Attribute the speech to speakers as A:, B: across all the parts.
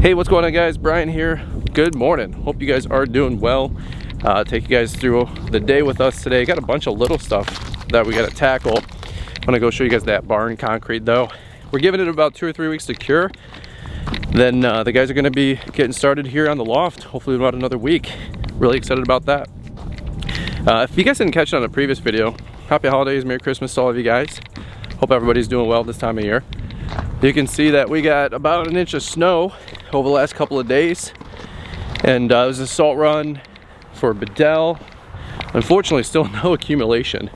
A: Hey, what's going on, guys? Brian here. Good morning. Hope you guys are doing well. Take you guys through the day with us today. Got a bunch of little stuff that we got to tackle. I'm gonna go show you guys that barn concrete though. We're giving it about 2 or 3 weeks to cure. Then the guys are gonna be getting started here on the loft, hopefully in about another week. Really excited about that. If you guys didn't catch it on a previous video, happy holidays, Merry Christmas to all of you guys. Hope everybody's doing well this time of year. You can see that we got about 1 inch of snow over the last couple of days, and it was a salt run for Bedell. Unfortunately, still no accumulation.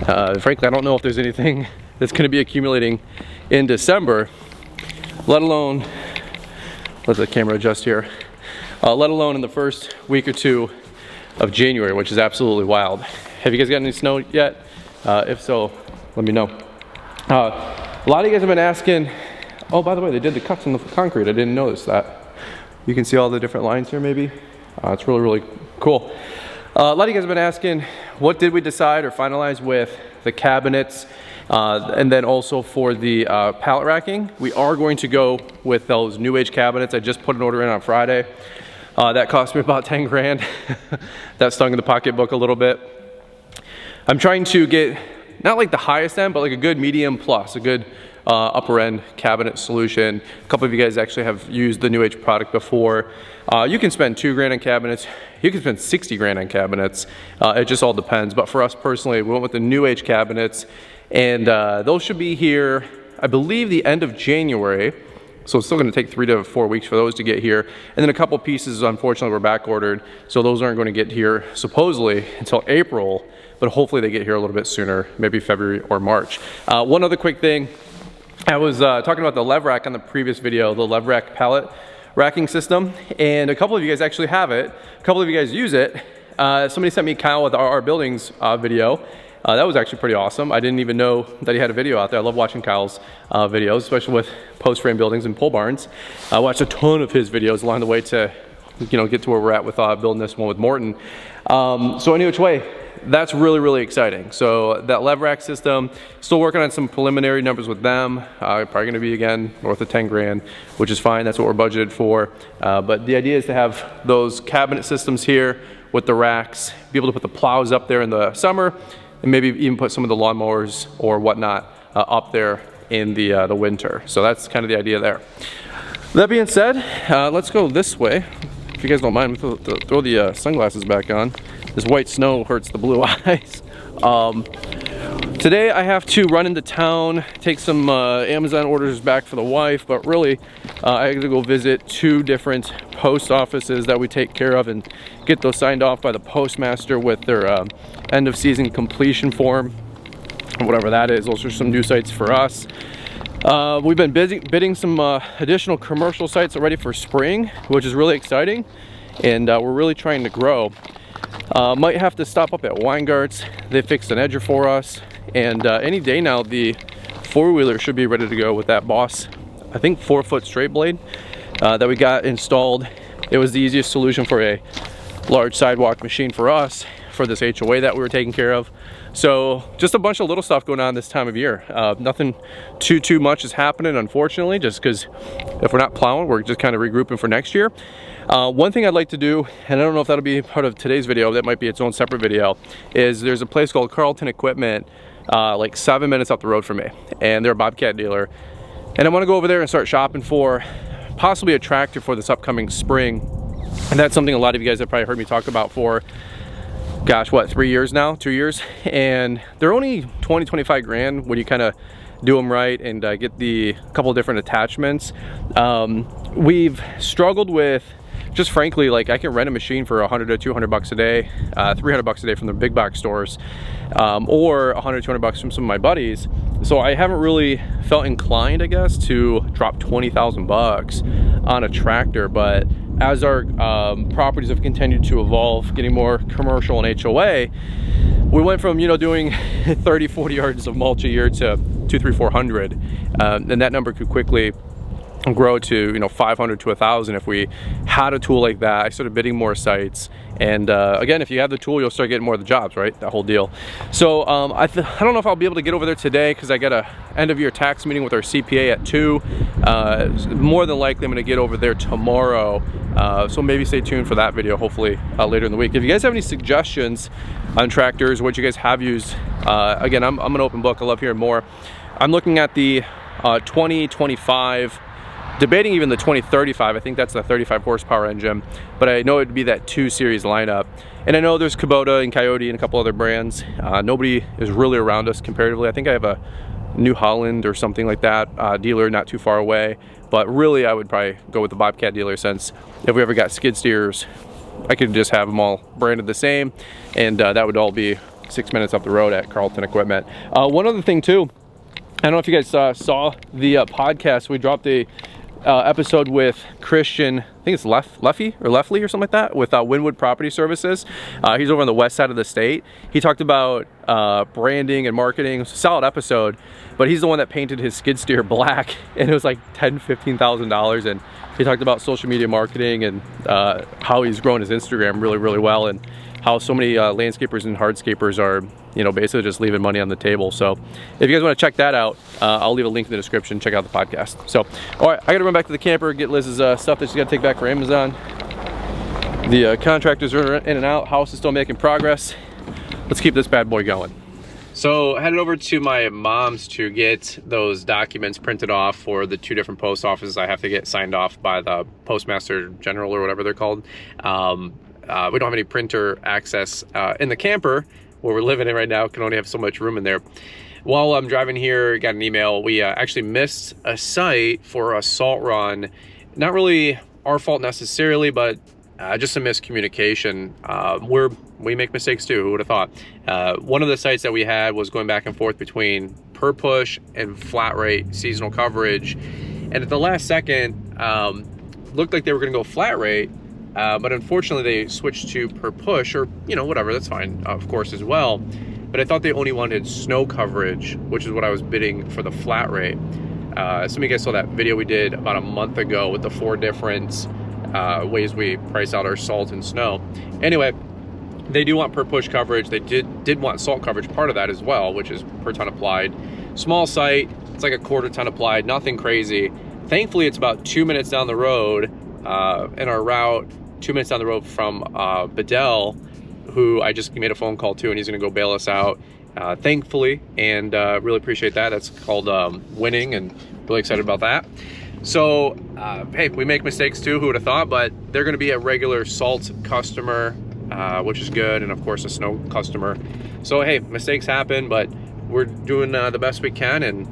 A: Frankly, I don't know if there's anything that's going to be accumulating in December, let alone, let the camera adjust here, let alone in the first week or two of January, which is absolutely wild. Have you guys got any snow yet? If so, let me know. A lot of you guys have been asking, oh, by the way, they did the cuts in the concrete. I didn't notice that. You can see all the different lines here maybe. It's really, really cool. A lot of you guys have been asking, what did we decide or finalize with the cabinets? And then also for the pallet racking, we are going to go with those new age cabinets. I just put an order in on Friday. That cost me about 10 grand. That stung in the pocketbook a little bit. I'm trying to get, not like the highest end, but like a good medium plus, a good upper end cabinet solution. A couple of you guys actually have used the new age product before. You can spend 2 grand on cabinets. You can spend 60 grand on cabinets. It just all depends. But for us personally, we went with the new age cabinets, and those should be here, I believe, the end of January. So it's still going to take 3 to 4 weeks for those to get here. And then a couple pieces, unfortunately, were back ordered. So those aren't going to get here supposedly until April, but hopefully they get here a little bit sooner, maybe February or March. One other quick thing. I was talking about the lev rack on the previous video, the lev rack pallet racking system, and a couple of you guys actually have it. A couple of you guys use it. Somebody sent me Kyle with our buildings video. That was actually pretty awesome. I didn't even know that he had a video out there. I love watching Kyle's videos, especially with post frame buildings and pole barns. I watched a ton of his videos along the way to, get to where we're at with building this one with Morton. So any which way, that's really, really exciting. So that lev rack system, still working on some preliminary numbers with them. Probably gonna be, again, north of 10 grand, which is fine. That's what we're budgeted for. But the idea is to have those cabinet systems here with the racks, be able to put the plows up there in the summer, and maybe even put some of the lawnmowers or whatnot up there in the winter. So that's kind of the idea there. That being said, let's go this way. If you guys don't mind, throw the sunglasses back on. This white snow hurts the blue eyes. Today I have to run into town, take some Amazon orders back for the wife, but really I have to go visit 2 different post offices that we take care of and get those signed off by the postmaster with their end of season completion form, whatever that is. Those are some new sites for us. We've been bidding some additional commercial sites already for spring, which is really exciting, and we're really trying to grow. Might have to stop up at Weingart's. They fixed an edger for us, and any day now the 4-wheeler should be ready to go with that Boss, I think 4-foot straight blade that we got installed. It was the easiest solution for a large sidewalk machine for us for this HOA that we were taking care of. So just a bunch of little stuff going on this time of year. Nothing too much is happening, unfortunately, just because if we're not plowing, we're just kind of regrouping for next year. One thing I'd like to do, and I don't know if that'll be part of today's video, that might be its own separate video, is there's a place called Carlton Equipment, like 7 minutes up the road from me, and they're a Bobcat dealer. And I want to go over there and start shopping for possibly a tractor for this upcoming spring. And that's something a lot of you guys have probably heard me talk about for, gosh, what, 3 years now, 2 years? And they're only 20-25 grand when you kind of do them right and get the couple different attachments. We've struggled with, just frankly, like I can rent a machine for 100 to 200 bucks a day, 300 bucks a day from the big box stores, or 100 200 bucks from some of my buddies. So I haven't really felt inclined, I guess, to drop 20,000 bucks on a tractor. But as our properties have continued to evolve, getting more commercial and HOA, we went from, doing 30-40 yards of mulch a year to 200-400, and that number could quickly grow to, you know, 500 to 1,000 if we had a tool like that. I started bidding more sites, and again, if you have the tool, you'll start getting more of the jobs, right? That whole deal. So I don't know if I'll be able to get over there today because I got a end of year tax meeting with our CPA at 2. More than likely I'm going to get over there tomorrow, so maybe stay tuned for that video, hopefully later in the week. If you guys have any suggestions on tractors, what you guys have used, again, I'm an open book. I love hearing more. I'm looking at the 2025, debating even the 2035. I think that's the 35 horsepower engine, but I know it'd be that 2 series lineup. And I know there's Kubota and Coyote and a couple other brands. Nobody is really around us comparatively. I think I have a New Holland or something like that dealer not too far away, but really I would probably go with the Bobcat dealer, since if we ever got skid steers, I could just have them all branded the same, and that would all be 6 minutes up the road at Carlton Equipment. One other thing too, I don't know if you guys saw the podcast. We dropped a episode with Christian, I think it's Leffy or something like that, with Winwood Property Services. He's over on the west side of the state. He talked about branding and marketing. It was a solid episode, but he's the one that painted his skid steer black, and it was like $10,000–$15,000. And he talked about social media marketing and how he's grown his Instagram really well, and how so many landscapers and hardscapers are, you know, basically just leaving money on the table. So if you guys want to check that out, I'll leave a link in the description. Check out the podcast. So, all right, I got to run back to the camper, get Liz's stuff that she's got to take back for Amazon. The contractors are in and out. House is still making progress. Let's keep this bad boy going. So headed over to my mom's to get those documents printed off for the 2 different post offices. I have to get signed off by the Postmaster General or whatever they're called. We don't have any printer access in the camper where we're living in right now. Can only have so much room in there. While I'm driving here, got an email. We actually missed a site for a salt run. Not really our fault necessarily, but just a miscommunication. We make mistakes too, who would have thought? One of the sites that we had was going back and forth between per push and flat rate seasonal coverage. And at the last second, looked like they were gonna go flat rate, but unfortunately they switched to per push, or, you know, whatever, that's fine, of course, as well. But I thought they only wanted snow coverage, which is what I was bidding for the flat rate. Some of you guys saw that video we did about a month ago with the 4 different ways we price out our salt and snow. Anyway, they do want per push coverage. They did want salt coverage, part of that as well, which is per ton applied. Small site, it's like a 1/4 ton applied, nothing crazy. Thankfully, it's about 2 minutes down the road in our route, 2 minutes down the road from Bedell, who I just made a phone call to, and he's gonna go bail us out, thankfully, and really appreciate that. That's called winning, and really excited about that. So, hey, we make mistakes too, who would have thought, but they're gonna be a regular salt customer, which is good, and of course a snow customer. So hey, mistakes happen, but we're doing the best we can, and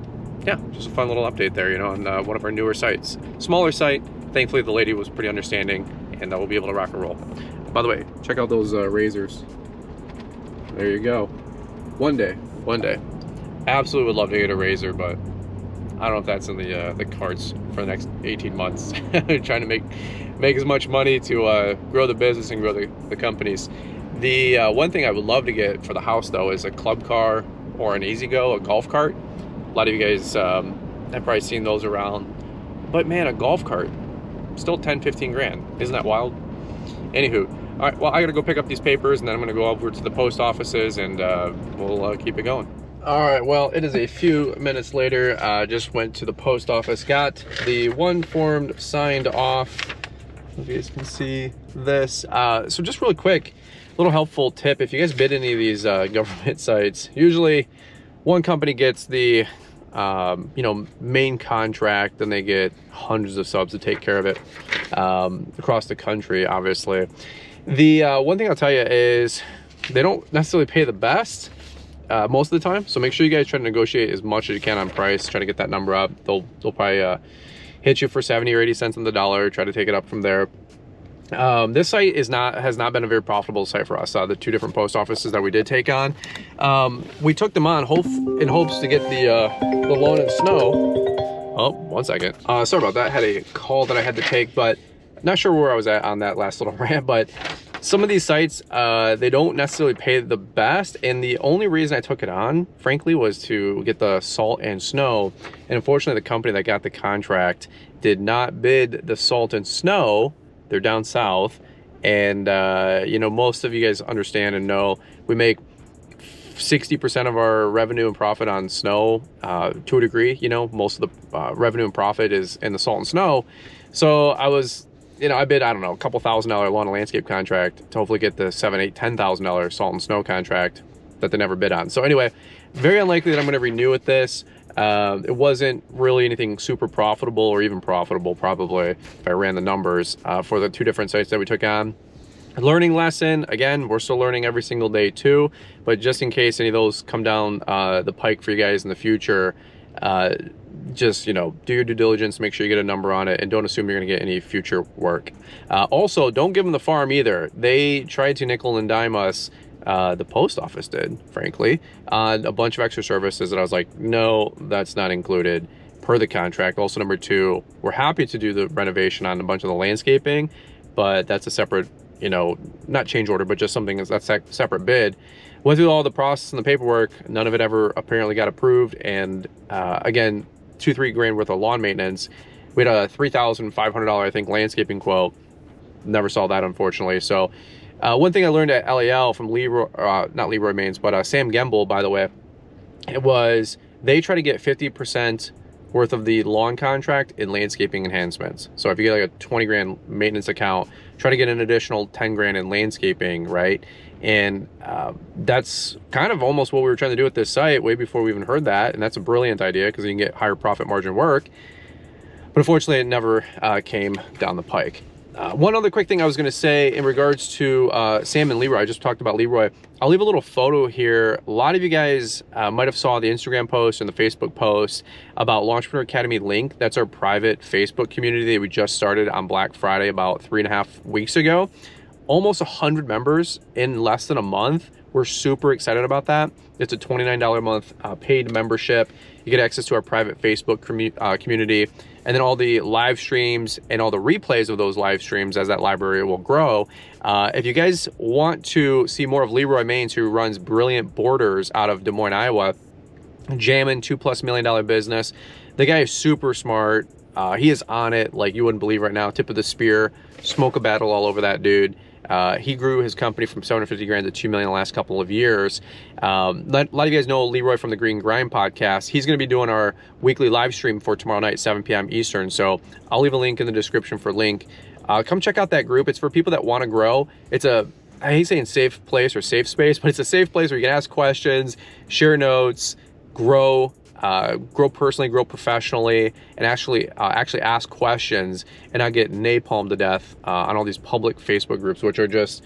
A: yeah, just a fun little update there, you know, on one of our newer sites. Smaller site, thankfully the lady was pretty understanding, and we'll be able to rock and roll. By the way, check out those razors. There you go. One day. Absolutely would love to get a razor, but I don't know if that's in the cards for the next 18 months. Trying to make as much money to grow the business and grow the companies. The one thing I would love to get for the house though is a club car or an EasyGo, a golf cart. A lot of you guys have probably seen those around, but man, a golf cart, still 10-15 grand. Isn't that wild? Anywho, all right, well, I gotta go pick up these papers, and then I'm gonna go over to the post offices, and we'll keep it going. All right, well, it is a few minutes later. Just went to the post office, got the one form signed off. If you guys can see this. So just really quick, little helpful tip. If you guys bid any of these government sites, usually one company gets the main contract, then they get hundreds of subs to take care of it across the country, obviously. The one thing I'll tell you is they don't necessarily pay the best most of the time, so make sure you guys try to negotiate as much as you can on price. Try to get that number up. They'll probably hit you for 70 or 80 cents on the dollar. Try to take it up from there. This site has not been a very profitable site for us. The 2 different post offices that we did take on, we took them on in hopes to get the lawn and snow. Oh, one second. Sorry about that. I had a call that I had to take, but not sure where I was at on that last little rant. But Some of these sites, they don't necessarily pay the best, and the only reason I took it on, frankly, was to get the salt and snow. And unfortunately, the company that got the contract did not bid the salt and snow. They're down south, and you know, most of you guys understand and know we make 60% of our revenue and profit on snow, to a degree. You know, most of the revenue and profit is in the salt and snow. So I was, you know, I bid, I don't know, a couple $1,000 lawn and landscape contract to hopefully get the $7,000, $8,000, $10,000 salt and snow contract that they never bid on. So anyway, very unlikely that I'm going to renew with this. It wasn't really anything super profitable, or even profitable probably if I ran the numbers for the 2 different sites that we took on. Learning lesson, again, we're still learning every single day too, but just in case any of those come down the pike for you guys in the future, just, you know, do your due diligence, make sure you get a number on it, and don't assume you're going to get any future work. Also, don't give them the farm either. They tried to nickel and dime us, the post office did, frankly, on a bunch of extra services that I was like, no, that's not included per the contract. Also, number 2, we're happy to do the renovation on a bunch of the landscaping, but that's a separate, you know, not change order, but just something that's a separate bid. Went through all the process and the paperwork, none of it ever apparently got approved. And again, $2-3 grand worth of lawn maintenance. We had a $3,500, I think, landscaping quote. Never saw that, unfortunately. So one thing I learned at LAL from Leroy, not Leroy Mains, but Sam Gemble, by the way, it was they try to get 50% worth of the lawn contract in landscaping enhancements. So if you get like a 20 grand maintenance account, try to get an additional 10 grand in landscaping, right? And that's kind of almost what we were trying to do with this site way before we even heard that. And that's a brilliant idea because you can get higher profit margin work. But unfortunately, it never came down the pike. One other quick thing I was going to say in regards to Sam and Leroy. I just talked about Leroy. I'll leave a little photo here. A lot of you guys might have saw the Instagram post and the Facebook post about Lawntrepreneur Academy link. That's our private Facebook community that we just started on Black Friday about 3.5 weeks ago. Almost 100 members in less than a month. We're super excited about that. It's a $29 a month paid membership. You get access to our private Facebook community, and then all the live streams and all the replays of those live streams as that library will grow. If you guys want to see more of Leroy Mains, who runs Brilliant Borders out of Des Moines, Iowa, jamming $2+ million business. The guy is super smart. He is on it like you wouldn't believe right now. Tip of the spear, smoke a battle all over that dude. He grew his company from 750 grand to 2 million in the last couple of years. A lot of you guys know Leroy from the Green Grind podcast. He's going to be doing our weekly live stream for tomorrow night, 7 p.m. Eastern. So I'll leave a link in the description for link. Come check out that group. It's for people that want to grow. It's a, I hate saying safe place or safe space, but it's a safe place where you can ask questions, share notes, grow personally, grow professionally, and actually ask questions and not get napalmed to death on all these public Facebook groups, which are just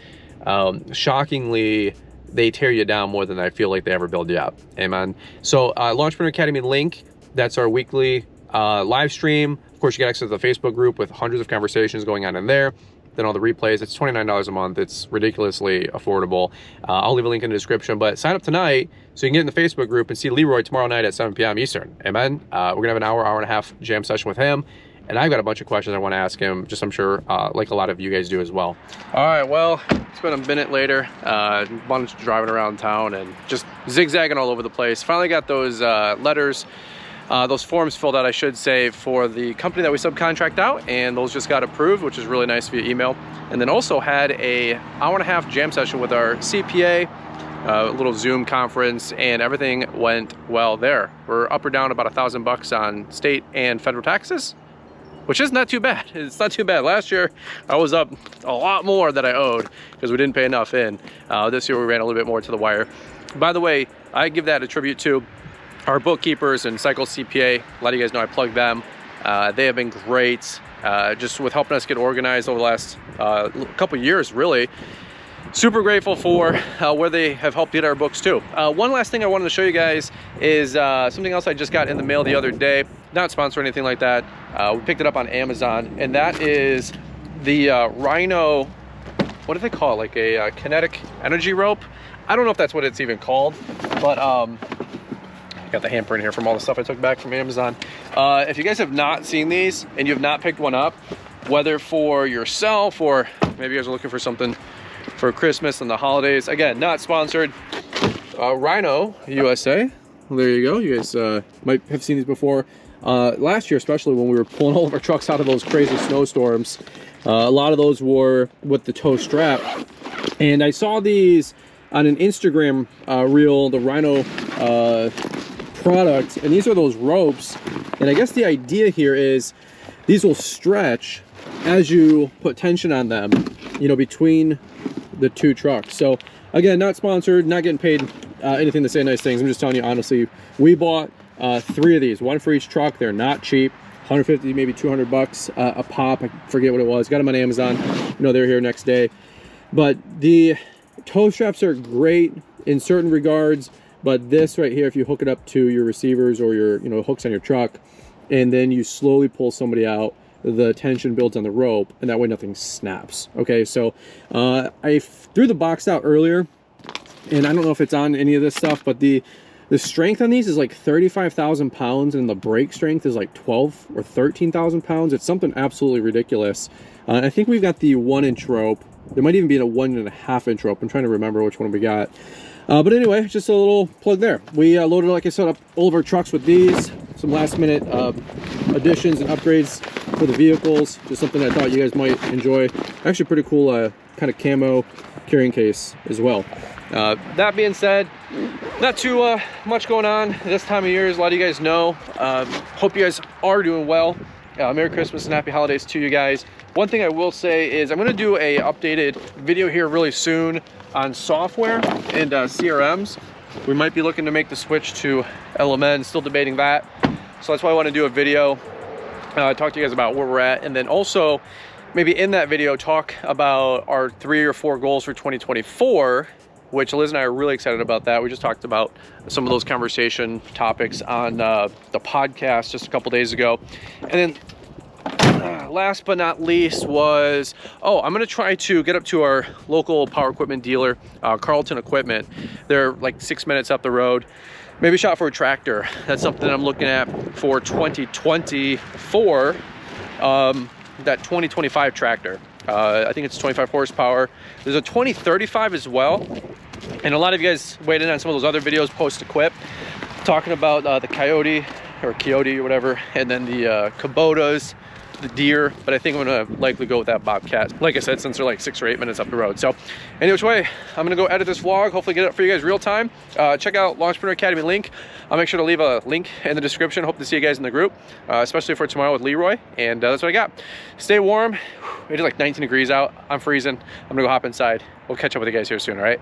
A: shockingly, they tear you down more than I feel like they ever build you up. Amen. So Lawntrepreneur Academy link, that's our weekly live stream. Of course, you get access to the Facebook group with hundreds of conversations going on in there. Then all the replays. It's $29 a month. It's ridiculously affordable. I'll leave a link in the description, but sign up tonight so you can get in the Facebook group and see Leroy tomorrow night at 7 p.m. Eastern. Amen. We're gonna have an hour and a half jam session with him, and I've got a bunch of questions I want to ask him, just I'm sure like a lot of you guys do as well. All right, well, it's been a minute later. Bunch of driving around town and just zigzagging all over the place. Finally got those letters, those forms filled out, I should say, for the company that we subcontract out, and those just got approved, which is really nice via email. And then also had a hour-and-a-half jam session with our CPA, a little Zoom conference, and everything went well there. We're up or down about $1,000 on state and federal taxes, which is not too bad. It's not too bad. Last year, I was up a lot more that I owed because we didn't pay enough in. This year, we ran a little bit more to the wire. By the way, I give that a tribute to our bookkeepers and Cycle CPA. A lot of you guys know I plug them. They have been great just with helping us get organized over the last couple years, really. Super grateful for where they have helped get our books too. One last thing I wanted to show you guys is something else I just got in the mail the other day. Not sponsored or anything like that. We picked it up on Amazon, and that is the Rhino, what do they call it? Like a kinetic energy rope. I don't know if that's what it's even called, but got the handprint here from all the stuff I took back from Amazon. If you guys have not seen these and you have not picked one up, whether for yourself or maybe you guys are looking for something for Christmas and the holidays. Again, not sponsored. Rhino USA. Well, there you go. You guys might have seen these before. Last year, especially when we were pulling all of our trucks out of those crazy snowstorms, a lot of those were with the tow strap. And I saw these on an Instagram reel, the Rhino product, and these are those ropes. And I guess the idea here is these will stretch as you put tension on them, you know, between the two trucks. So again, not sponsored, not getting paid anything to say nice things. I'm just telling you honestly, we bought 3 of these, one for each truck. They're not cheap, 150, maybe 200 bucks a pop. I forget what it was. Got them on Amazon. You know, they're here next day. But the tow straps are great in certain regards, but this right here, if you hook it up to your receivers or your, you know, hooks on your truck, and then you slowly pull somebody out, the tension builds on the rope, and that way nothing snaps. Okay, so I threw the box out earlier, and I don't know if it's on any of this stuff, but the strength on these is like 35,000 pounds, and the brake strength is like 12 or 13,000 pounds. It's something absolutely ridiculous. I think we've got the 1-inch rope. There might even be a 1.5-inch rope. I'm trying to remember which one we got. But anyway, just a little plug there. We loaded, like I said, up all of our trucks with these. Some last minute additions and upgrades for the vehicles. Just something I thought you guys might enjoy. Actually pretty cool kind of camo carrying case as well. That being said, not too much going on this time of year, as a lot of you guys know. Hope you guys are doing well. Merry Christmas and happy holidays to you guys. One thing I will say is I'm going to do a updated video here really soon on software and CRMs. We might be looking to make the switch to LMN, still debating that. So that's why I want to do a video, talk to you guys about where we're at, and then also maybe in that video talk about our 3 or 4 goals for 2024, which Liz and I are really excited about that. We just talked about some of those conversation topics on the podcast just a couple days ago. And then last but not least was, I'm going to try to get up to our local power equipment dealer, Carlton Equipment. They're like 6 minutes up the road. Maybe shop for a tractor. That's something I'm looking at for 2024. That 2025 tractor. I think it's 25 horsepower. There's a 2035 as well. And a lot of you guys weighed in on some of those other videos post-equip, talking about the Coyote or whatever, and then the Kubotas, the Deer, but I think I'm gonna likely go with that Bobcat, like I said, since they're like 6 or 8 minutes up the road. So any which way, I'm gonna go edit this vlog, hopefully get it up for you guys real time. Check out Lawntrepreneur Academy link. I'll make sure to leave a link in the description. Hope to see you guys in the group, especially for tomorrow with Leroy. And that's what I got. Stay warm. It is like 19 degrees out. I'm freezing. I'm gonna go hop inside. We'll catch up with you guys here soon, all right?